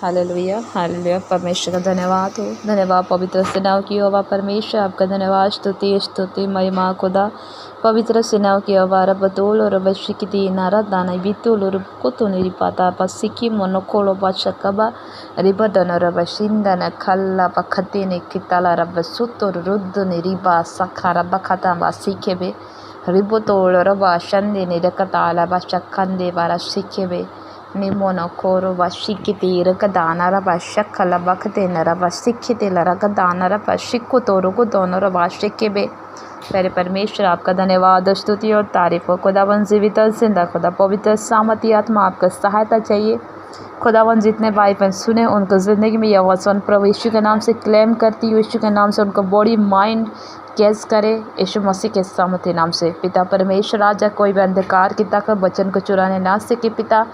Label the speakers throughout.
Speaker 1: Hallelujah hallelujah. परमेश्वर का धन्यवाद हो, धन्यवाद पवित्र सेनाओं की यहोवा परमेश्वर, आपका धन्यवाद, स्तुति स्तुति महिमा खुदा। पवित्र सेनाओं की यहोवा रब तोल और रब शिकती नारा दाना बितुल और कुतु निरिपाता पसिकी मोनोकोलो बचकबा रिबदन रब शिंदन खल्ला पखती ने कितला रब सुतुर रुद्द निरिबा सखा रब खता बसिकेबे रिबोतोल रब शंदे निरकताला बचकंदे बारा सिकेबे निमोनो कोरो वशिकिति रकदानर वशकल बखते नर वशिखिति लरकदानर वशिको तोरो को दोनों वाशिकेबे। प्यारे परमेश्वर, आपका धन्यवाद, स्तुति और तारीफ हो। खुदावन जीवित और जिंदा खुदा, पवित्र सामती आत्मा आपका सहायता चाहिए खुदावन। जितने भाई बहन सुने उनको ज़िंदगी में यह वचन प्रभु यीशु के नाम से क्लेम करती हूँ, यीशु के नाम से उनको बॉडी माइंड कैच करे यीशु मसीह के सामर्थ्य नाम से। पिता परमेश्वर, राजा कोई भी अंधकार की ताकत वचन को चुराने ना सके पिता।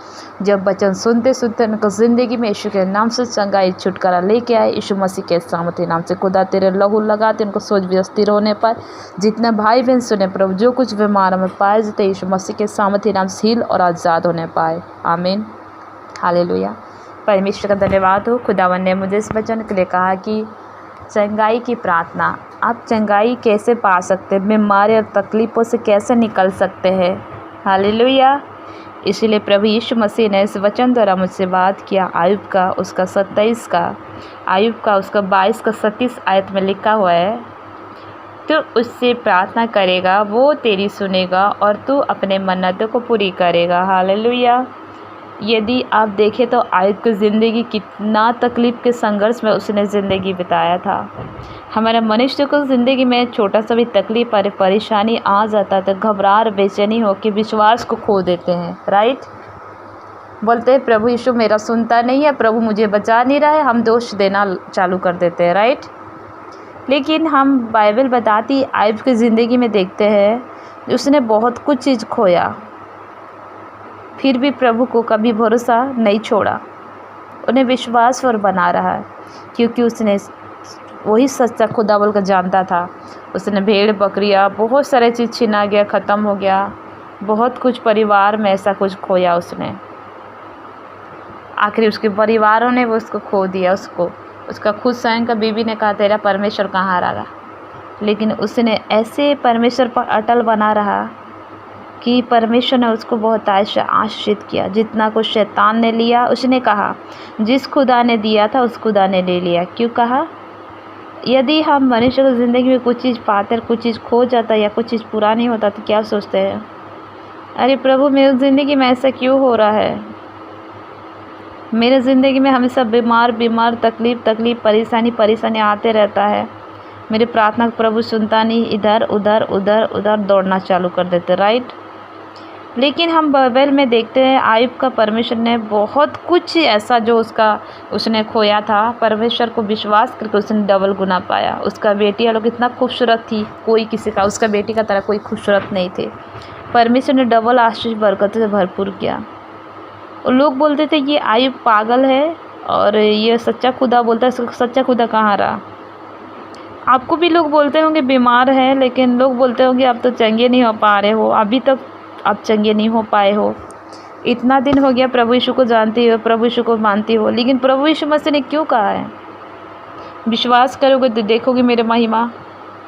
Speaker 1: जब वचन सुनते सुनते उनको ज़िंदगी में यीशु के नाम से चंगाई छुटकारा लेके आए यीशु मसीह के सामर्थ्य नाम से। खुदा तेरे लहू लगाते उनको सोच भी स्थिर होने पर जितने भाई बहन सुने प्रभु, जो कुछ बीमार में पाए जाते यीशु मसीह के सामर्थ्य नाम से हील और आज़ाद होने पाए। आमीन हालेलुया। परमेश्वर का धन्यवाद हो। खुदावन ने मुझे इस वचन के लिए कहा कि चंगाई की प्रार्थना। आप चंगाई कैसे पा सकते हैं, बीमारी और तकलीफ़ों से कैसे निकल सकते हैं। हालेलुया। इसीलिए प्रभु यीशु मसीह ने इस वचन द्वारा मुझसे बात किया। आयुब का उसका 27 का, आयुब का उसका 22 का 37 आयत में लिखा हुआ है, तो उससे प्रार्थना करेगा वो तेरी सुनेगा और तू अपने मन्नतों को पूरी करेगा। हालेलुया। यदि आप देखें तो आयुब की ज़िंदगी कितना तकलीफ़ के संघर्ष में उसने ज़िंदगी बिताया था। हमारे मनुष्य को ज़िंदगी में छोटा सा भी तकलीफ और परेशानी आ जाता तो घबराहट बेचैनी हो के विश्वास को खो देते हैं। राइट, बोलते हैं प्रभु यीशु मेरा सुनता नहीं है, प्रभु मुझे बचा नहीं रहा है, हम दोष देना चालू कर देते हैं। राइट, लेकिन हम बाइबल बताती आयुब की ज़िंदगी में देखते हैं उसने बहुत कुछ चीज़ खोया, फिर भी प्रभु को कभी भरोसा नहीं छोड़ा, उन्हें विश्वास पर बना रहा है क्योंकि उसने वही सच्चा खुदा बोल कर जानता था। उसने भेड़ बकरियाँ बहुत सारे चीज़ छीना गया, ख़त्म हो गया, बहुत कुछ परिवार में ऐसा कुछ खोया उसने। आखिर उसके परिवारों ने वो उसको खो दिया, उसका खुद स्वयं का बीवी ने कहा तेरा परमेश्वर कहाँ रहा, लेकिन उसने ऐसे परमेश्वर पर अटल बना रहा कि परमेश्वर ने उसको बहुत आशीषित किया। जितना कुछ शैतान ने लिया उसने कहा जिस खुदा ने दिया था उस खुदा ने ले लिया। क्यों कहा? यदि हम मनुष्य की ज़िंदगी में कुछ चीज़ पाते, कुछ चीज़ खो जाता या कुछ चीज़ पूरा नहीं होता तो क्या सोचते हैं, अरे प्रभु मेरी ज़िंदगी में ऐसा क्यों हो रहा है, मेरे ज़िंदगी में हमेशा बीमार तकलीफ़ परेशानी आते रहता है, मेरी प्रार्थना प्रभु सुनता नहीं, इधर उधर दौड़ना चालू कर देते। राइट, लेकिन हम बाइबल में देखते हैं आयुब का परमेश्वर ने बहुत कुछ ऐसा जो उसने खोया था, परमेश्वर को विश्वास करके उसने डबल गुना पाया। उसका बेटी लोग इतना खूबसूरत थी, कोई किसी का उसका बेटी का तरह कोई खूबसूरत नहीं थे। परमेश्वर ने डबल आशीष बरकत से भरपूर किया। और लोग बोलते थे ये आयुब पागल है और ये सच्चा खुदा बोलता है, सच्चा खुदा कहाँ रहा। आपको भी लोग बोलते होंगे बीमार है, लेकिन लोग बोलते होंगे आप तो चंगे नहीं हो पा रहे हो, अभी तक आप चंगे नहीं हो पाए हो, इतना दिन हो गया प्रभु यीशु को जानती हो, प्रभु यीशु को मानती हो, लेकिन प्रभु यीशु मसीह ने क्यों कहा है विश्वास करोगे तो देखोगे मेरे महिमा।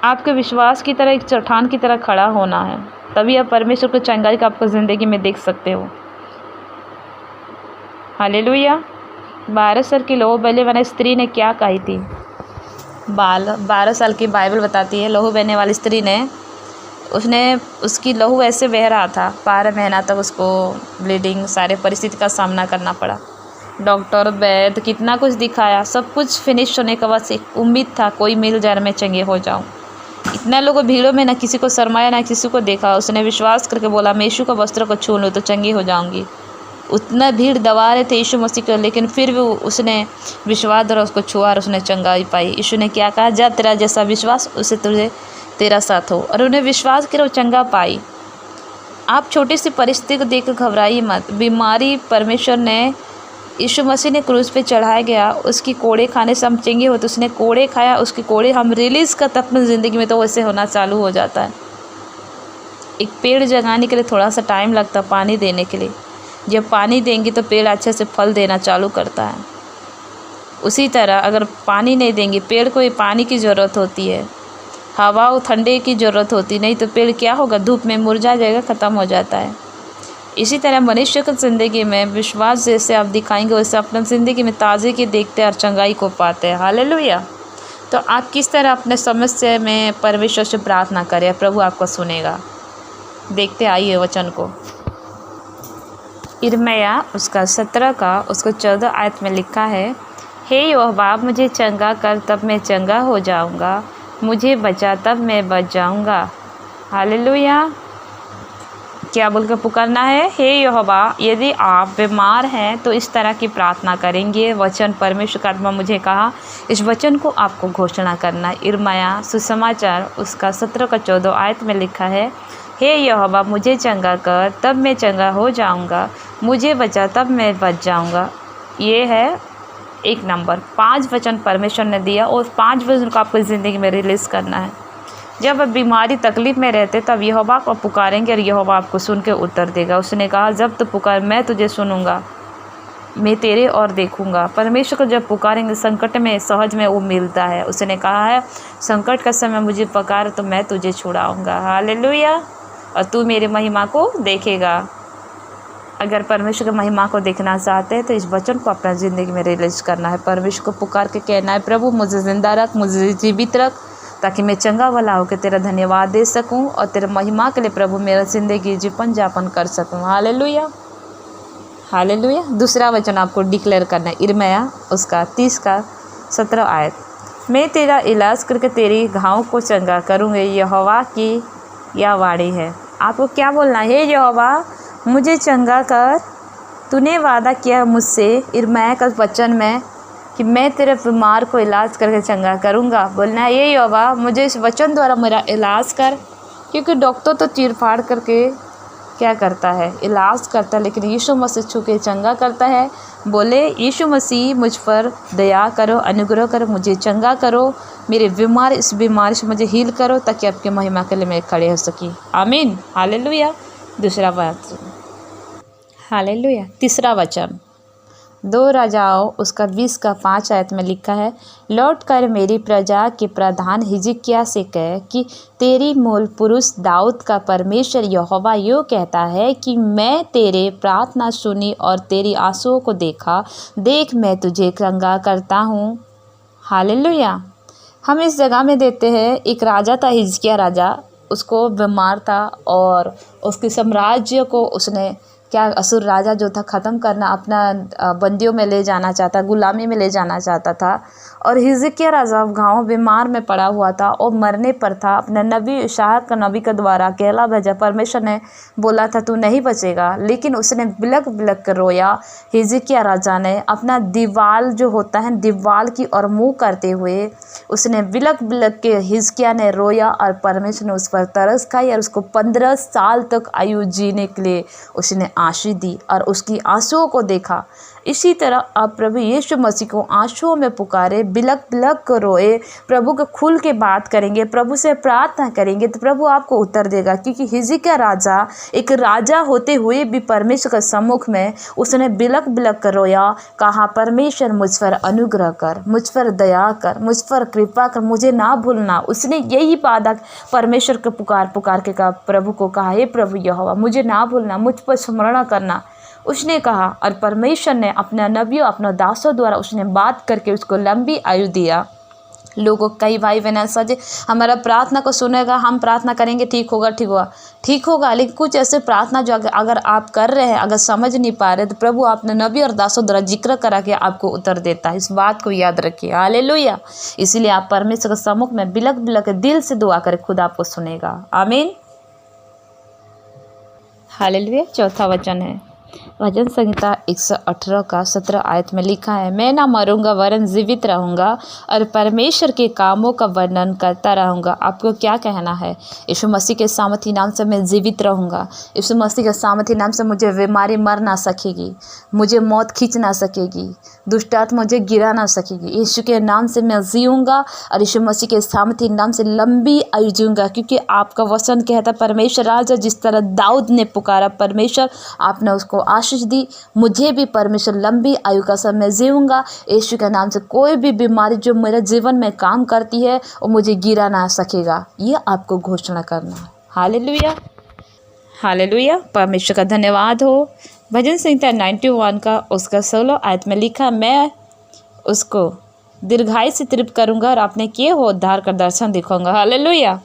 Speaker 1: आपके विश्वास की तरह एक चट्टान की तरह खड़ा होना है, तभी आप परमेश्वर को चंगाई का आपको ज़िंदगी में देख सकते हो। हालेलुया। 12 साल की लहू बहने वाली स्त्री ने क्या कही थी? 12 साल की बाइबल बताती है लहू बहने वाली स्त्री ने, उसकी लहू ऐसे बह रहा था, 12 महीना तक उसको ब्लीडिंग सारे परिस्थिति का सामना करना पड़ा। डॉक्टर वैद्य कितना कुछ दिखाया, सब कुछ फिनिश होने के बाद एक उम्मीद था कोई मिल जाए मैं चंगे हो जाऊं। इतना लोगों भीड़ों में ना किसी को शर्माया ना किसी को देखा, उसने विश्वास करके बोला मैं यीशु का वस्त्र को छू लूँ तो चंगी हो जाऊँगी। उतना भीड़ दबा रहे थे यीशु मसीह को, लेकिन फिर भी उसने विश्वास द्वारा उसको छुआ और उसने चंगाई पाई। यीशु ने क्या कहा, जा तेरा जैसा विश्वास उसे तुझे तेरा साथ हो, और उन्हें विश्वास करो चंगा पाई। आप छोटी सी परिस्थिति को देखकर घबराइए मत। बीमारी परमेश्वर ने यीशु मसीह ने क्रूस पे चढ़ाया गया, उसकी कोड़े खाने से हम चंगे होते, उसने कोड़े खाया, उसकी कोड़े हम रिलीज़ करते अपनी ज़िंदगी में तो वैसे होना चालू हो जाता है। एक पेड़ जगाने के लिए थोड़ा सा टाइम लगता है, पानी देने के लिए। जब पानी देंगे तो पेड़ अच्छे से फल देना चालू करता है। उसी तरह अगर पानी नहीं देंगे, पेड़ को ही पानी की ज़रूरत होती है, हवा और ठंडे की ज़रूरत होती, नहीं तो पेड़ क्या होगा, धूप में मुरझा जाएगा, ख़त्म हो जाता है। इसी तरह मनुष्य की ज़िंदगी में विश्वास जैसे आप दिखाएंगे वैसे अपनी ज़िंदगी में ताज़गी की देखते और चंगाई को पाते हैं। हालेलुया। तो आप किस तरह अपने समस्या में परमेश्वर से प्रार्थना करें, प्रभु आपको सुनेगा। देखते आइए वचन को। यिर्मयाह उसका 17 का उसको 14 आयत में लिखा है, हे यहोवा मुझे चंगा कर तब मैं चंगा हो जाऊंगा, मुझे बचा तब मैं बच जाऊंगा। हालेलुया। क्या बोलकर पुकारना है, हे यहोवा। यदि आप बीमार हैं तो इस तरह की प्रार्थना करेंगे। वचन परमेश्वर का आत्मा मुझे कहा इस वचन को आपको घोषणा करना है। यिर्मयाह सुसमाचार उसका 17 का 14 आयत में लिखा है, हे यहोवा मुझे चंगा कर तब मैं चंगा हो जाऊंगा, मुझे बचा तब मैं बच जाऊंगा। ये है 1 नंबर। 5 वचन परमेश्वर ने दिया और 5 वचन को आपको ज़िंदगी में रिलीज़ करना है। जब आप बीमारी तकलीफ में रहते तब यहोवा को पुकारेंगे और यहोवा आपको सुन के उत्तर देगा। उसने कहा जब तो पुकार मैं तुझे सुनूंगा, मैं तेरे और देखूंगा। परमेश्वर को जब पुकारेंगे संकट में सहज में वो मिलता है। उसने कहा है संकट का समय मुझे पुकार तो मैं तुझे छुड़ाऊंगा। हालेलुया। और तू मेरी महिमा को देखेगा। अगर परमेश्वर की महिमा को देखना चाहते हैं तो इस वचन को अपना ज़िंदगी में रिलीज करना है। परमेश्वर को पुकार के कहना है, प्रभु मुझे जिंदा रख, मुझे जीवित रख, ताकि मैं चंगा भला होकर तेरा धन्यवाद दे सकूं और तेरे महिमा के लिए प्रभु मेरा ज़िंदगी जीवन जापन कर सकूं। हालेलुया। हालेलुया। दूसरा वचन आपको डिक्लेयर करना है। यिर्मयाह उसका 30 का 17 आयत, मैं तेरा इलाज करके तेरी घाव को चंगा करूँगी, यहोवा की यह वाणी है। आपको क्या बोलना है, हे यहोवा मुझे चंगा कर, तूने वादा किया मुझसे यिर्मयाह का वचन में कि मैं तेरे बीमार को इलाज करके चंगा करूँगा। बोलना है, ये यहोवा मुझे इस वचन द्वारा मेरा इलाज कर, क्योंकि डॉक्टर तो चीर फाड़ करके क्या करता है, इलाज करता है, लेकिन यीशु मसीह छू के चंगा करता है। बोले यीशु मसीह मुझ पर दया करो, अनुग्रह करो, मुझे चंगा करो, मेरे बीमार इस बीमारी से मुझे हील करो, ताकि आपकी महिमा के लिए मैं खड़े हो सकी। आमीन। हालेलुया। दूसरा वचन। हालेलुया। तीसरा वचन 2 राजाओं उसका 20 का 5 आयत में लिखा है, लौट कर मेरी प्रजा के प्रधान हिजकिय्याह से कह कि तेरी मूल पुरुष दाऊद का परमेश्वर यहोवा यूँ कहता है कि मैं तेरे प्रार्थना सुनी और तेरी आंसुओं को देखा, देख मैं तुझे चंगा करता हूँ। हालेलुया। हम इस जगह में देखते हैं एक राजा था, हिजकिय्याह राजा, उसको बीमार था और उसके साम्राज्य को उसने क्या असुर राजा जो था ख़त्म करना, अपना बंदियों में ले जाना चाहता, गुलामी में ले जाना चाहता था। और हिजकिय्याह राजा गाँव बीमार में पड़ा हुआ था और मरने पर था। अपने नबी इशायाह का नबी के द्वारा कहला भेजा, परमेश्वर ने बोला था तू नहीं बचेगा, लेकिन उसने बिलक बिलक कर रोया। हिजकिय्याह राजा ने अपना दीवाल जो होता है दीवाल की और मुँह करते हुए उसने बिलक बिलक के हिजकिय्याह ने रोया और परमेश्वर ने उस पर तरस खाई और उसको 15 साल तक आयु जीने के लिए उसने आशीष दी और उसकी आंसुओं को देखा। इसी तरह अब प्रभु यीशु मसीह को आंसुओं में पुकारे, बिलक बिलक कर रोए, प्रभु को खुल के बात करेंगे, प्रभु से प्रार्थना करेंगे तो प्रभु आपको उत्तर देगा। क्योंकि हिजकिय्याह राजा एक राजा होते हुए भी परमेश्वर के सम्मुख में उसने बिलक बिलक कर रोया, कहा परमेश्वर मुझ पर अनुग्रह कर, मुझ पर दया कर, मुझ पर कृपा कर, मुझे ना भूलना। उसने यही वादा परमेश्वर को पुकार के कहा, प्रभु को कहा, हे प्रभु यहोवा मुझे ना भूलना, मुझ पर स्मरण करना। उसने कहा और परमेश्वर ने अपने नबियों अपने दासों द्वारा उसने बात करके उसको लंबी आयु दिया। लोगों कई भाई बहन सजे हमारा प्रार्थना को सुनेगा, हम प्रार्थना करेंगे ठीक होगा ठीक होगा, लेकिन कुछ ऐसे प्रार्थना जो अगर आप कर रहे हैं, अगर समझ नहीं पा रहे तो प्रभु अपने नबी और दासों द्वारा जिक्र करा के आपको उत्तर देता है। इस बात को याद रखिए। हालेलुया। इसीलिए आप परमेश्वर के सम्मुख में बिलक बिलक दिल से दुआ करें, खुद आपको सुनेगा। आमीन। हालेलुया। चौथा वचन है भजन संहिता 118 का 17 आयत में लिखा है, मैं ना मरूंगा वरन जीवित रहूंगा और परमेश्वर के कामों का वर्णन करता रहूंगा। आपको क्या कहना है, यीशु मसीह के सामर्थी नाम से मैं जीवित रहूंगा। यीशु मसीह के सामर्थी नाम से मुझे बीमारी मर ना सकेगी, मुझे मौत खींच ना सकेगी, दुष्ट आत्मा मुझे गिरा ना सकेगी। यीशु के नाम से मैं जीऊँगा और यीशु मसीह के सामर्थी नाम से लंबी आयु जीऊँगा। क्योंकि आपका वचन कहता परमेश्वर राजा जिस तरह दाऊद ने पुकारा, परमेश्वर आपने उसको को आशीष दी, मुझे भी परमेश्वर लंबी आयु का समय जीऊँगा। यीशु के नाम से कोई भी बीमारी जो मेरे जीवन में काम करती है वो मुझे गिरा ना सकेगा। ये आपको घोषणा करना है। हालेलुया, हालेलुया, परमेश्वर का धन्यवाद हो। भजन संहिता 91 का उसका 16 आयत में लिखा, मैं उसको दीर्घायु से तृप्त करूँगा और आपने किए हो उद्धार का दर्शन दिखाऊंगा। हालेलुया।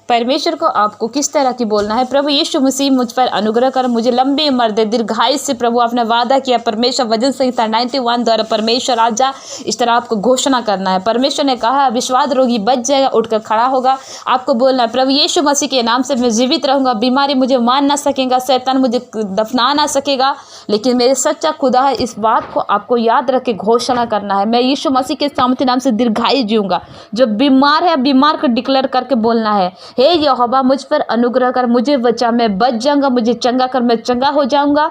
Speaker 1: परमेश्वर को आपको किस तरह की बोलना है, प्रभु यीशु मसीह मुझ पर अनुग्रह कर, मुझे लंबी उम्र दे, दीर्घायु से। प्रभु आपने वादा किया परमेश्वर, वचन संहिता 91 द्वारा परमेश्वर आजा इस तरह आपको घोषणा करना है। परमेश्वर ने कहा विश्वास रोगी बच जाएगा, उठकर खड़ा होगा। आपको बोलना है प्रभु यीशु मसीह के नाम से मैं जीवित रहूंगा, बीमारी मुझे मार ना सकेगा, शैतान मुझे दफना ना सकेगा, लेकिन मेरे सच्चा खुदा है। इस बात को आपको याद रख के घोषणा करना है, मैं यीशु मसीह के सामर्थ्य नाम से दीर्घायु जीऊंगा। जो बीमार है बीमार को डिक्लेयर करके बोलना है, हे यहोवा मुझ पर अनुग्रह कर, मुझे बचा, मैं बच जाऊंगा, मुझे चंगा कर, मैं चंगा हो जाऊंगा।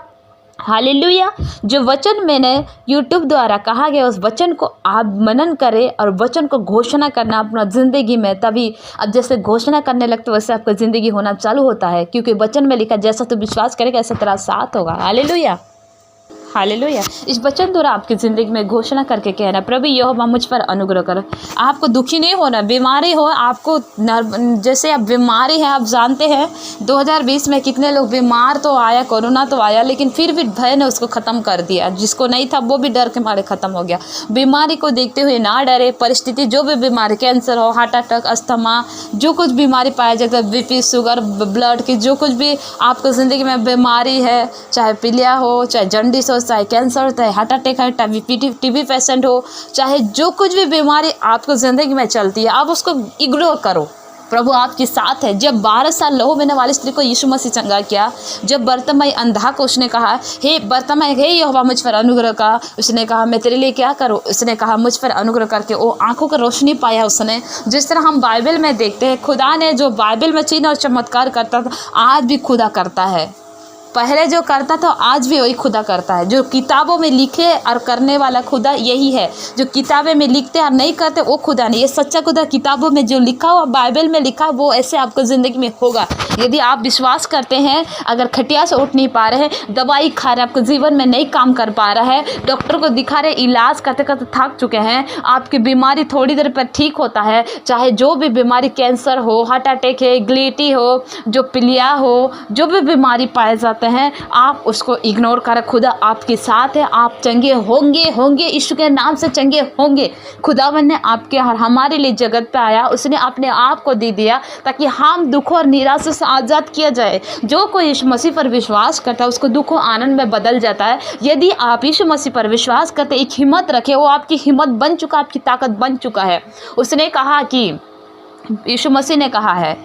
Speaker 1: हालेलुया। जो वचन मैंने यूट्यूब द्वारा कहा गया उस वचन को आप मनन करें और वचन को घोषणा करना अपना ज़िंदगी में, तभी अब जैसे घोषणा करने लगते वैसे आपका ज़िंदगी होना चालू होता है, क्योंकि वचन में लिखा जैसा तू विश्वास करेगा ऐसा तेरा साथ होगा। Hallelujah, hallelujah. इस वचन द्वारा आपकी ज़िंदगी में घोषणा करके कहना, प्रभु यहोवा मुझ पर अनुग्रह करो। आपको दुखी नहीं होना, बीमारी हो आपको, जैसे अब बीमारी है आप जानते हैं 2020 में कितने लोग बीमार तो आया, कोरोना तो आया, लेकिन फिर भी भय ने उसको ख़त्म कर दिया। जिसको नहीं था वो भी डर के मारे ख़त्म हो गया। बीमारी को देखते हुए ना डरे, परिस्थिति जो भी बीमारी, कैंसर हो, हार्ट अटैक, अस्थमा, जो कुछ बीमारी पाया जाता है, बीपी, शुगर, ब्लड की जो कुछ भी आपको ज़िंदगी में बीमारी है, चाहे पीलिया हो, चाहे जॉन्डिस हो, चाहे कैंसर, चाहे हार्ट अटैक है, टीबी पेशेंट हो, चाहे जो कुछ भी बीमारी आपको ज़िंदगी में चलती है, आप उसको इग्नोर करो। प्रभु आपके साथ है। जब 12 साल लहू बहने वाली स्त्री को यीशु मसीह चंगा किया, जब बर्तिमाई अंधा को उसने कहा हे बर्तिमाई, हे यहोवा मुझ पर अनुग्रह का, उसने कहा मैं तेरे लिए क्या करूं, उसने कहा मुझ पर अनुग्रह करके वो आंखों की रोशनी पाया उसने। जिस तरह हम बाइबल में देखते हैं, खुदा ने जो बाइबल में चिन्ह और चमत्कार करता था आज भी खुदा करता है। पहले जो करता था आज भी वही खुदा करता है। जो किताबों में लिखे और करने वाला खुदा यही है। जो किताबें में लिखते और नहीं करते वो खुदा नहीं। ये सच्चा खुदा किताबों में जो लिखा हुआ, बाइबल में लिखा, वो ऐसे आपको ज़िंदगी में होगा यदि आप विश्वास करते हैं। अगर खटिया से उठ नहीं पा रहे हैं, दवाई खा रहे हैं, आपको जीवन में नहीं काम कर पा रहा है, डॉक्टर को दिखा रहे, इलाज करते करते थक चुके हैं, आपकी बीमारी थोड़ी देर पर ठीक होता है, चाहे जो भी बीमारी, कैंसर हो, हार्ट अटैक है, ग्लूटी हो, जो पीलिया हो, जो भी बीमारी पाए जाते हैं, आप उसको इग्नोर करें। खुदा आपके साथ है, आप चंगे होंगे यीशु के नाम से चंगे होंगे। खुदावन ने आपके और हमारे लिए जगत पे आया, उसने अपने आप को दे दिया ताकि हम दुखों और निराशा से आज़ाद किया जाए। जो कोई यीशु मसीह पर विश्वास करता है उसको दुखों आनंद में बदल जाता है। यदि आप यीशु मसीह पर विश्वास करते, एक हिम्मत रखे, वो आपकी हिम्मत बन चुका, आपकी ताकत बन चुका है। उसने कहा कि यीशु मसीह ने कहा है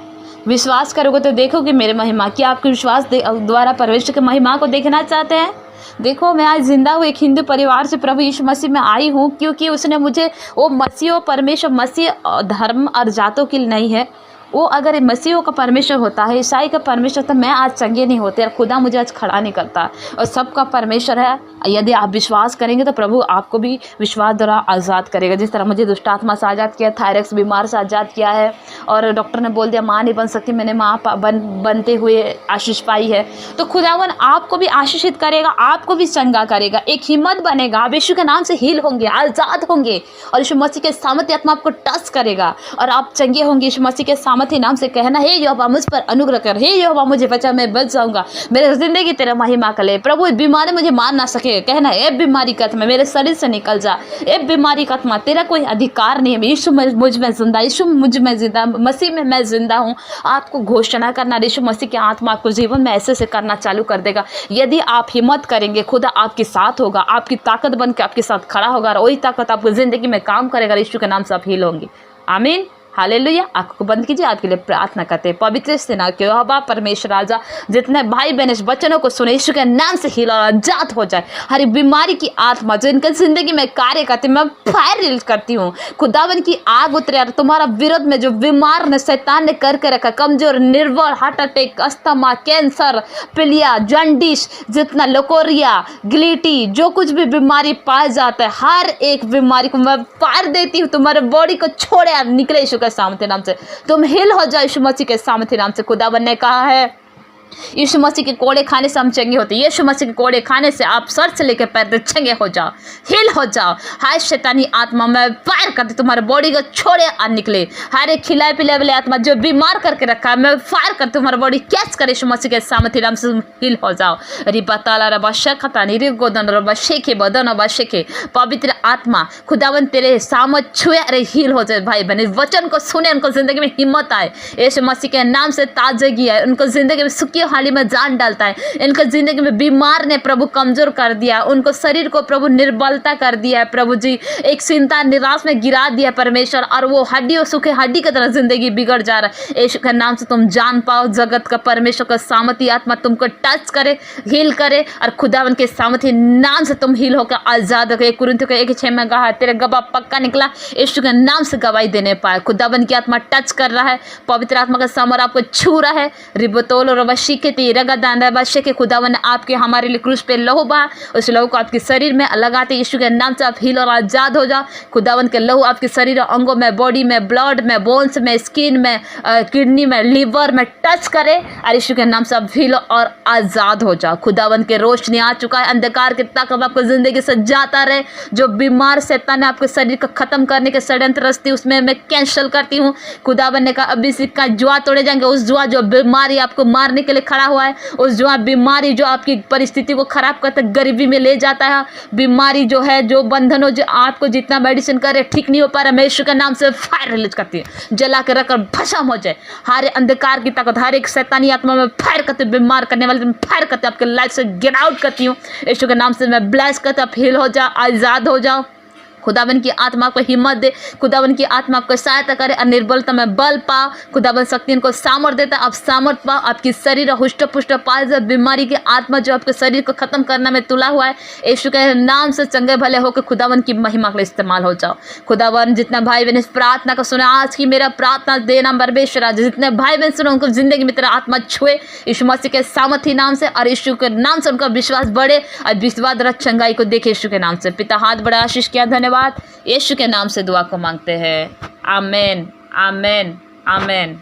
Speaker 1: विश्वास करोगे तो देखोगे मेरे महिमा। क्या आपके विश्वास द्वारा परमेश्वर की महिमा को देखना चाहते हैं? देखो, मैं आज जिंदा हूँ, एक हिंदू परिवार से प्रभु यीशु मसीह में आई हूँ, क्योंकि उसने मुझे, वो मसीह परमेश्वर, मसीह धर्म और जातों की नहीं है। वो अगर मसीहों का परमेश्वर होता है, ईसाई का परमेश्वर, तो मैं आज चंगे नहीं होते और खुदा मुझे आज खड़ा नहीं करता। और सबका परमेश्वर है। यदि आप विश्वास करेंगे तो प्रभु आपको भी विश्वास द्वारा आज़ाद करेगा। जिस तरह मुझे दुष्ट आत्मा से आज़ाद किया, थायरॉइड बीमार से आज़ाद किया है, और डॉक्टर ने बोल दिया माँ नहीं बन सकती, मैंने माँ बनते हुए आशीष पाई है। तो खुदावन आपको भी आशीषित करेगा, आपको भी चंगा करेगा। एक हिम्मत बनेगा, आप यीशु के नाम से हील होंगे, आज़ाद होंगे, और यीशु मसीह के सामर्थ्य आत्मा आपको टच करेगा और आप चंगे होंगे। यीशु मसीह के सामर्थ्य नाम से कहना, हे यहोवा मुझ पर अनुग्रह कर, हे यहोवा मुझे बचा, मैं बच जाऊंगा, मेरे जिंदगी तेरा महिमा करे। प्रभु बीमारी मुझे मार ना सके। कहना, ए बीमारी का आत्मा मेरे शरीर से निकल जा, ए बीमारी का आत्मा तेरा कोई अधिकार नहीं है। यीशु मुझ में जिंदा, यीशु मुझ में जिंदा, मसीह में मैं जिंदा हूँ। आपको घोषणा करना, यीशु मसीह की आत्मा आपको जीवन में ऐसे से करना चालू कर देगा। यदि आप हिम्मत करेंगे, खुदा आपके साथ होगा, आपकी ताकत बन के आपके साथ खड़ा होगा, और वही ताकत आपको जिंदगी में काम करेगा। यीशु के नाम से आप हील होंगे। आमीन, हालेलुया। आंखों को बंद कीजिए, आपके लिए प्रार्थना करते हैं। पवित्र सेना के यहोवा परमेश्वर राजा, जितने भाई बहन इस वचनों को सुने, यीशु के नाम से हिला और आजाद हो जाए। हर बीमारी की आत्मा जो इनके जिंदगी में कार्य करती है, मैं फायर रिलीज करती हूँ। खुदावन की आग उतरे और तुम्हारा विरोध में जो बीमार ने, शैतान ने करके रखा, कमजोर, निर्बल, हार्ट अटैक, अस्थमा, कैंसर, पीलिया, जॉन्डिस, जितना लोकोरिया, ग्लूटी, जो कुछ भी बीमारी पाया जाता है, हर एक बीमारी को मैं फायर देती हूँ। तुम्हारे बॉडी को छोड़े और निकले यीशु के सामर्थ्य नाम से। तुम हिल हो जाओ यीशु मसीह के सामर्थ्य नाम से। खुदावन ने कहा है यीशु मसीह के कोड़े खाने से हम चंगे होते हैं। यीशु मसीह के कोड़े खाने से आप सर से लेकर पैर तक चंगे हो जाओ, हील हो जाओ। हाय शैतानी आत्मा, मैं फायर करती तुम्हारे बॉडी को छोड़े और निकले। हर एक खिलाए पिलाए वाले आत्मा जो बीमार करके रखा है, मैं फायर करती तुम्हारी बॉडी कैच करे यीशु मसीह के सामर्थ्य नाम से हील हो जाओ। रिबा ताला रबा शखता निरी गोदन रबा शेखे बदन रबा शेखे। पवित्र आत्मा खुदावन तेरे सामर्थ छुए, अरे हील हो जाए भाई बहन। वचन को सुने, उनको जिंदगी में हिम्मत आए। यीशु मसीह के नाम से ताजगी है, उनको जिंदगी में सुखी हाली में जान डालता है। इनका जिंदगी में बीमार ने प्रभु कमजोर कर दिया, उनको शरीर को प्रभु निर्बलता कर दिया है प्रभु जी, एक चिंता निराश में गिरा दिया परमेश्वर, और वो हड्डी और सूखे हड्डी की तरह जिंदगी बिगड़ जा रहा है। यीशु के नाम से तुम जान पाओ, जगत का परमेश्वर का सामर्थी आत्मा तुमको टच करे, हील करे, और खुदावन के सामर्थी नाम से तुम हील होकर आजाद हो गए। कुरिन्थियों के 1:6 में कहा तेरे गवाह पक्का निकला, यीशु के नाम से गवाही देने पाए। खुदावन की आत्मा टच कर रहा है, पवित्र आत्मा का सामर आपको छू रहा है। रिबतोल और वशी के रगदान रबाशे के खुदावन ने आपके हमारे लिए क्रूस पे लहू बहा, उस लहू को आपके शरीर में लगाते यीशु के नाम से आप हील और आजाद हो जाओ। खुदावन के लहू आपके शरीर और अंगों में, बॉडी में, ब्लड में, बोन्स में, स्किन में, किडनी में, लिवर में टच करे, और यीशु के नाम से आप हील और आजाद हो जाओ। खुदावन के रोशनी आ चुका है, अंधकार के ताकत आपको जिंदगी से जाता रहे। जो बीमार शैतान ने आपके शरीर को खत्म करने के षड्यंत्र रचती, उसमें मैं कैंसिल करती हूँ। खुदावन ने कहा अभी सिक्का जुआ तोड़े जाएंगे, उस जुआ जो बीमारी आपको मारने के लिए खड़ा हुआ है, उस जुआ बीमारी जो आपकी परिस्थिति को खराब करता है, गरीबी में ले जाता है, बीमारी जो है, जो बंधन हो, जो आपको जितना मेडिसिन करे ठीक नहीं हो पा रहा, मैं यीशु के नाम से फायर रिलीज करती है, जला के रखकर भस्म हो जाए। हर अंधकार की ताकत, हर एक शैतानी आत्मा में फायर करते, बीमार करने वाले में फायर करते, आपके लाइफ से गेट आउट करती हूँ। यीशु के नाम से मैं ब्लेस करता, आप हील हो जाओ, आज़ाद हो जाओ। खुदावन की आत्मा को हिम्मत दे, खुदावन की आत्मा आपको सहायता करे, और निर्बलता में बल पाओ। खुदावन शक्ति इनको सामर्थ देता है, आप सामर्थ पाओ, आपकी शरीर हुष्ट पुष्ट पाए जाए। बीमारी की आत्मा जो आपके शरीर को खत्म करने में तुला हुआ है, यीशु के नाम से चंगे भले होकर खुदावन की महिमा के लिए इस्तेमाल हो जाओ। खुदावन जितना भाई बहन इस प्रार्थना को सुने, आज की मेरा प्रार्थना देना परमेश्वर, जितने भाई बहन सुने उनको जिंदगी में तेरा आत्मा छुए यीशु मसीह के सामर्थी नाम से, और यीशु के नाम से उनका विश्वास बढ़े और विश्वास रथ चंगाई को देखे यीशु के नाम से। पिता हाथ बड़ा आशीष किया, धन्यवाद। यीशु के नाम से दुआ को मांगते हैं, आमीन, आमीन, आमीन।